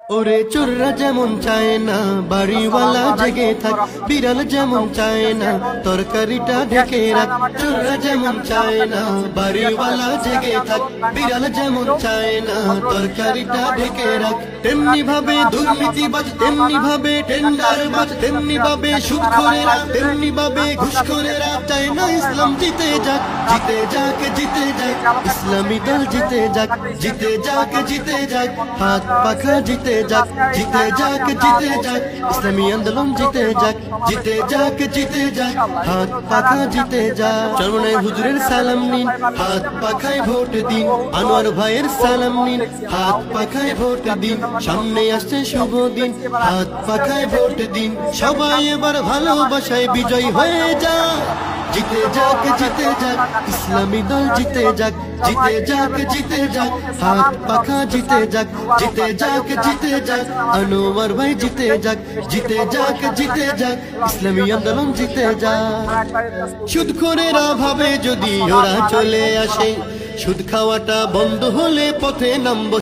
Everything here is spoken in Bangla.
ওরে চোররা যেমন চায় না বাড়িওয়ালা জেগে থাক, বিড়াল যেমন চায় না তরকারিটা ঢেকে রাখ। চোররা যেমন চায় না বাড়িওয়ালা জেগে থাক, বিড়াল যেমন চায় না তরকারিটা ঢেকে রাখ। তেমনি ভাবে দুর্নীতিবাজ, তেমনি ভাবে টেন্ডারবাজ, তেমনি ভাবে সুদখোরেরা, তেমনি ভাবে ঘুষখোরেরা চায় না ইসলাম জিতে যাক, জিতে যাক, জিতে যাক। ইসলামী দল জিতে যাক, জিতে যাক, জিতে যাক। হাত পাখা জিতে যাক, জিতে যাক, জিতে যাক। ইসলামী আন্দোলন জিতে যাক, জিতে যাক, জিতে যাক। হাত পাখা জিতে যাক। চরমনাই হুজুরের সালাম নিন, হাত পাখায় ভোট দিন। আনোয়ার ভাইয়ের সালাম নিন, হাত পাখায় ভোট দিন। সামনে আসছে শুভ দিন, হাত পাখায় ভোট দিন। সবাই এবার ভালোবাসায় বিজয় হয়ে যাক, জিতে যাক, জিতে যাক। ইসলামী দল জিতে যাক, জিতে যাক, জিতে যাক। হাত পাখা জিতে যাক, জিতে যাক, জিতে যাক। আনোয়ার ভাই জিতে যাক, জিতে যাক, জিতে যাক। ইসলামী আন্দোলন জিতে যাক। সুদখোরেরা ভাবে যদি ওরা চলে আসে, সুদ খাওয়াটা বন্ধ হলে পথে নামব।